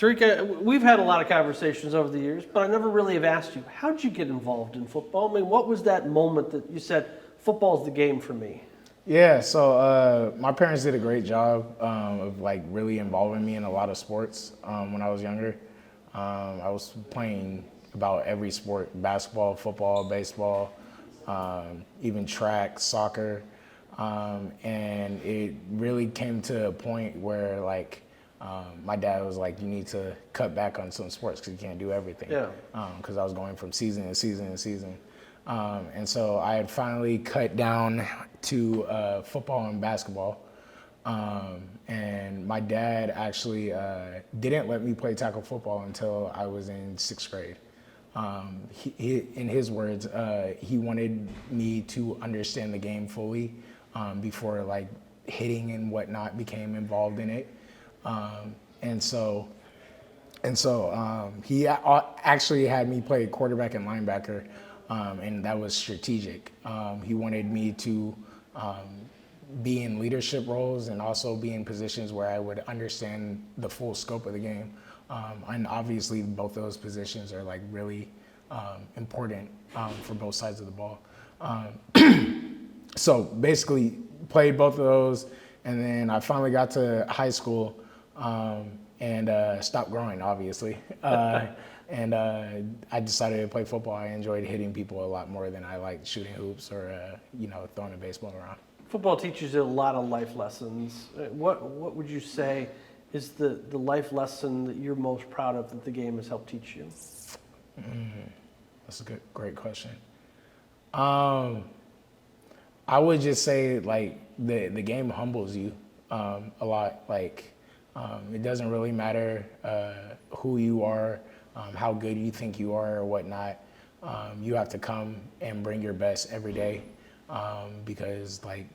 Tariq, we've had a lot of conversations over the years, but I never really have asked you, how did you get involved in football? I mean, what was that moment that you said, football's the game for me? Yeah, so my parents did a great job of like really involving me in a lot of sports when I was younger. I was playing about every sport: basketball, football, baseball, even track, soccer, and it really came to a point where like my dad was like, "You need to cut back on some sports because you can't do everything." Yeah. Because I was going from season to season to season. And so I had finally cut down to football and basketball. And my dad actually didn't let me play tackle football until I was in sixth grade. In his words, he wanted me to understand the game fully before like hitting and whatnot became involved in it. And so he actually had me play quarterback and linebacker, and that was strategic. He wanted me to be in leadership roles and also be in positions where I would understand the full scope of the game. And obviously, both those positions are like really important for both sides of the ball. So basically, played both of those, and then I finally got to high school. And stopped growing, obviously. And I decided to play football. I enjoyed hitting people a lot more than I liked shooting hoops or, throwing a baseball around. Football teaches you a lot of life lessons. What would you say is the life lesson that you're most proud of that the game has helped teach you? That's a great question. I would just say, like, the game humbles you a lot. Like, it doesn't really matter who you are, how good you think you are or whatnot. You have to come and bring your best every day because like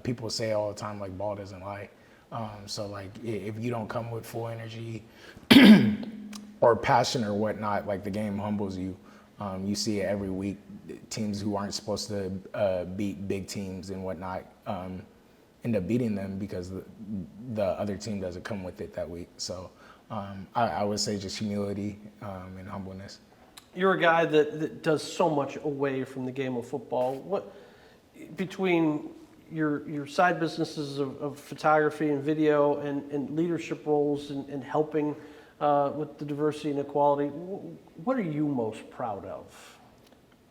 people say all the time, like ball doesn't lie. So like if you don't come with full energy or passion or whatnot, like the game humbles you. You see it every week. Teams who aren't supposed to beat big teams and whatnot end up beating them because the other team doesn't come with it that week. So I would say just humility and humbleness. You're a guy that does so much away from the game of football. What between your side businesses of photography and video and leadership roles and helping with the diversity and equality, what are you most proud of?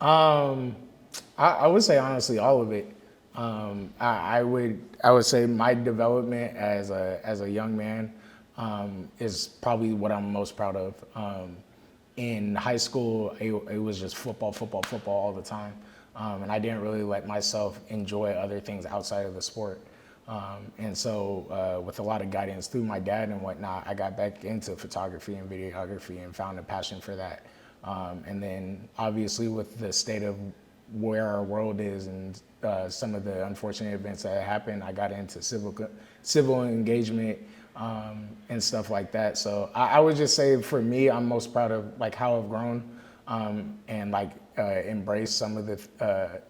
I would say honestly all of it. I would say my development as a young man is probably what I'm most proud of. In high school, it was just football all the time, and I didn't really let myself enjoy other things outside of the sport. And so, with a lot of guidance through my dad and whatnot, I got back into photography and videography and found a passion for that. And then, obviously, with the state of where our world is and some of the unfortunate events that happened, I got into civil engagement and stuff like that. So I would just say for me, I'm most proud of like how I've grown and like embrace some of the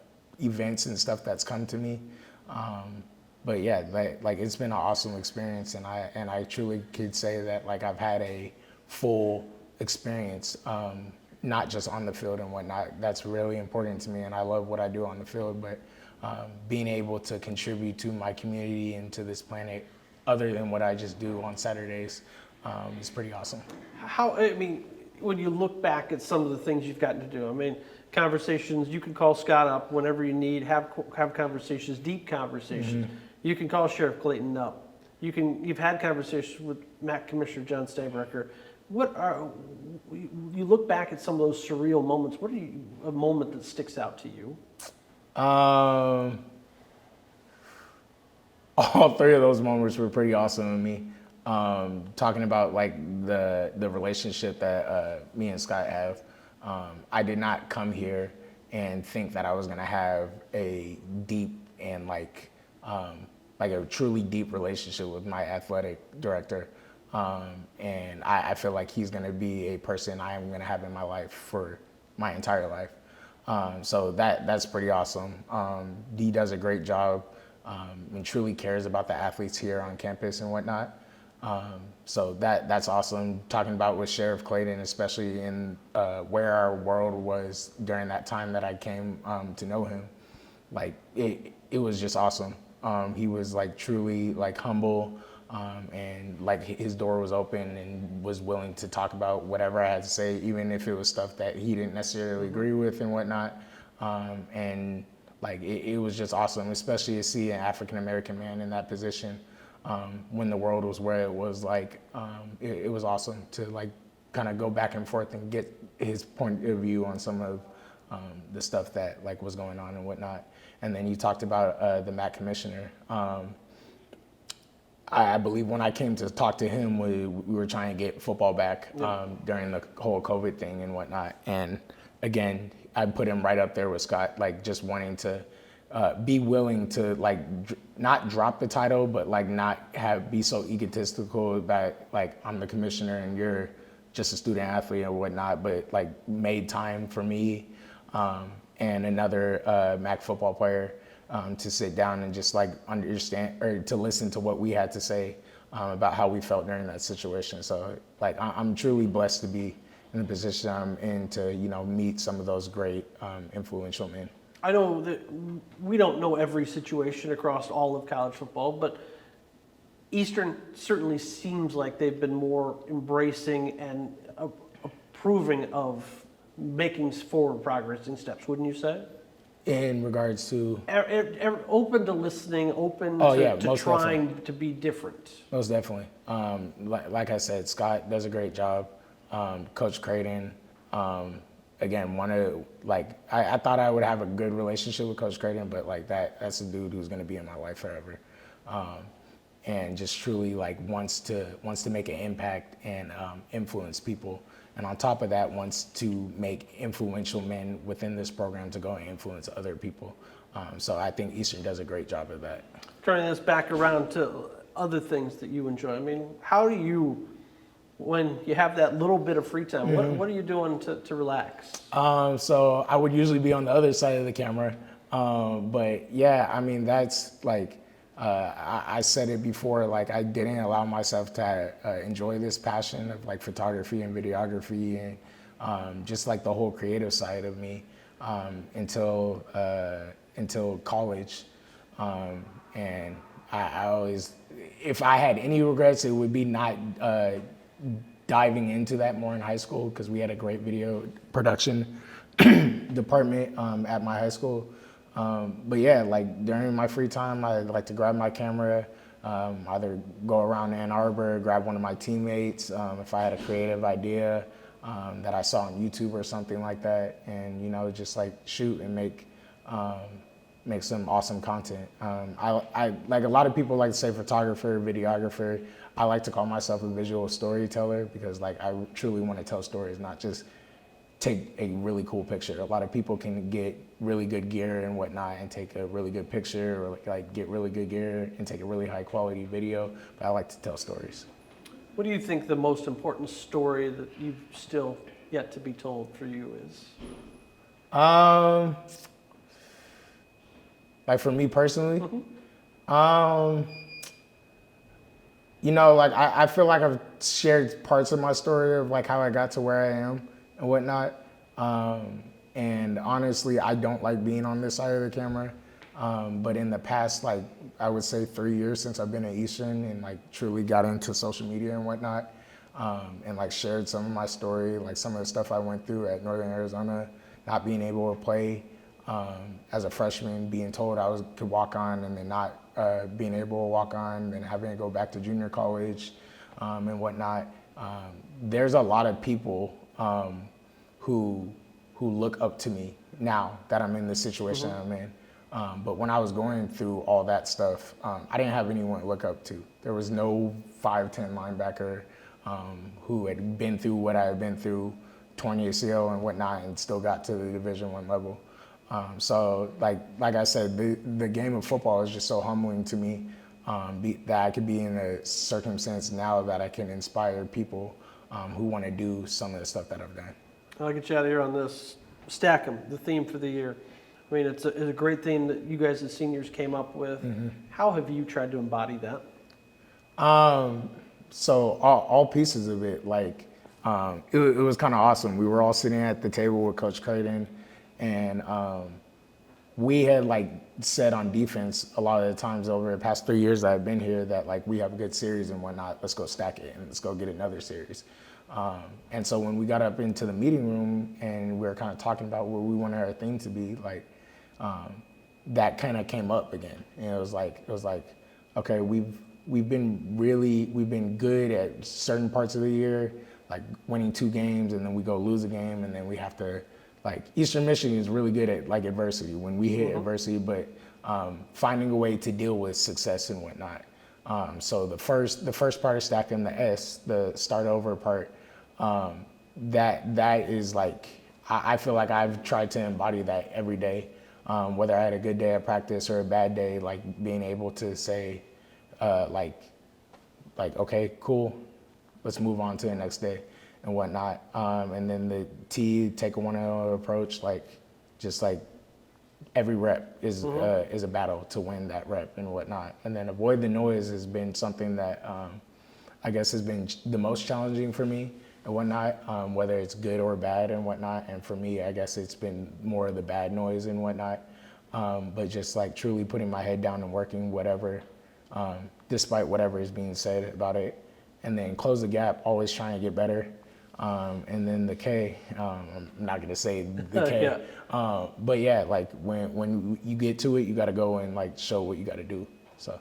events and stuff that's come to me. But yeah, like it's been an awesome experience, and I truly could say that like I've had a full experience. Not just on the field and whatnot. That's really important to me, and I love what I do on the field, but being able to contribute to my community and to this planet other than what I just do on Saturdays is pretty awesome. When you look back at some of the things you've gotten to do, I mean, conversations, you can call Scott up whenever you need, have conversations, deep conversations. Mm-hmm. You can call Sheriff Clayton up. You've had conversations with Commissioner John Steinbrecher. You look back at some of those surreal moments. What are a moment that sticks out to you? All three of those moments were pretty awesome to me. Talking about like the relationship that me and Scott have. I did not come here and think that I was gonna have a deep and like a truly deep relationship with my athletic director. And I feel like he's going to be a person I am going to have in my life for my entire life. So that's pretty awesome. He does a great job and truly cares about the athletes here on campus and whatnot. So that's awesome. Talking about with Sheriff Clayton, especially in where our world was during that time that I came to know him, like it was just awesome. He was like truly like humble, and like his door was open and was willing to talk about whatever I had to say, even if it was stuff that he didn't necessarily agree with and whatnot. And like it was just awesome, especially to see an African American man in that position when the world was where it was. Like it was awesome to like kind of go back and forth and get his point of view on some of the stuff that like was going on and whatnot. And then you talked about the MAC commissioner. I believe when I came to talk to him, we were trying to get football back during the whole COVID thing and whatnot. And again, I put him right up there with Scott, like just wanting to be willing to like not drop the title, but like not be so egotistical about like I'm the commissioner and you're just a student athlete or whatnot, but like made time for me and another MAC football player to sit down and just like understand or to listen to what we had to say about how we felt during that situation. So like I'm truly blessed to be in the position I'm in to, you know, meet some of those great influential men. I know that we don't know every situation across all of college football, but Eastern certainly seems like they've been more embracing and approving of making forward progress in steps, wouldn't you say? In regards to? Open to listening, open to trying definitely. To be different. Most definitely. Like I said, Scott does a great job. Coach Creighton, again, I thought I would have a good relationship with Coach Creighton, but like that's a dude who's going to be in my life forever. And just truly like wants to make an impact and influence people. And on top of that, wants to make influential men within this program to go and influence other people. So I think Eastern does a great job of that. Turning this back around to other things that you enjoy. I mean, how do you, when you have that little bit of free time, what are you doing to relax? So I would usually be on the other side of the camera. But yeah, I mean, that's like, I said it before, like I didn't allow myself to enjoy this passion of like photography and videography and just like the whole creative side of me until college. And I always, if I had any regrets, it would be not diving into that more in high school, because we had a great video production department at my high school. But yeah, like during my free time, I like to grab my camera, either go around Ann Arbor, grab one of my teammates, if I had a creative idea that I saw on YouTube or something like that, and you know, just like shoot and make some awesome content. I like a lot of people like to say photographer, videographer. I like to call myself a visual storyteller, because like I truly want to tell stories, not just take a really cool picture. A lot of people can get really good gear and whatnot and take a really good picture, or like get really good gear and take a really high quality video, but I like to tell stories. What do you think the most important story that you've still yet to be told for you is? Like for me personally, you know, like I feel like I've shared parts of my story of like how I got to where I am and whatnot. And honestly, I don't like being on this side of the camera. But in the past, like I would say 3 years since I've been at Eastern and like truly got into social media and whatnot, and like shared some of my story, like some of the stuff I went through at Northern Arizona, not being able to play as a freshman, being told I could walk on and then not being able to walk on, and having to go back to junior college and whatnot. There's a lot of people who look up to me now that I'm in the situation I'm in. But when I was going through all that stuff, I didn't have anyone to look up to. There was no 5'10" linebacker who had been through what I had been through, torn ACL and whatnot, and still got to the Division I level. So like I said, the game of football is just so humbling to me that I could be in a circumstance now that I can inspire people who want to do some of the stuff that I've done. I'll get you out of here on this. Stack 'em, the theme for the year. I mean, it's a great theme that you guys as seniors came up with. How have you tried to embody that? So all pieces of it, like it was kind of awesome. We were all sitting at the table with Coach Creighton, and we had like said on defense a lot of the times over the past 3 years that I've been here that like we have a good series and whatnot. Let's go stack it and let's go get another series. And so when we got up into the meeting room and we were kind of talking about what we wanted our thing to be, like that kind of came up again. And it was like, okay, we've been good at certain parts of the year, like winning 2 games, and then we go lose a game, and then we have to, like, Eastern Michigan is really good at like adversity when we hit adversity, but finding a way to deal with success and whatnot. So the first part of stacking, the S, the start over part, that is like, I feel like I've tried to embody that every day. Whether I had a good day at practice or a bad day, like being able to say, like, okay, cool, let's move on to the next day and whatnot. And then the T, take a 1-0 approach, like, just like every rep is a battle to win that rep and whatnot. And then avoid the noise has been something that I guess has been the most challenging for me and whatnot, whether it's good or bad and whatnot. And for me, I guess it's been more of the bad noise and whatnot. But just like truly putting my head down and working whatever, despite whatever is being said about it. And then close the gap, always trying to get better. And then the K, I'm not gonna say the K, Yeah. but yeah, like when you get to it, you gotta go and like show what you gotta do, so.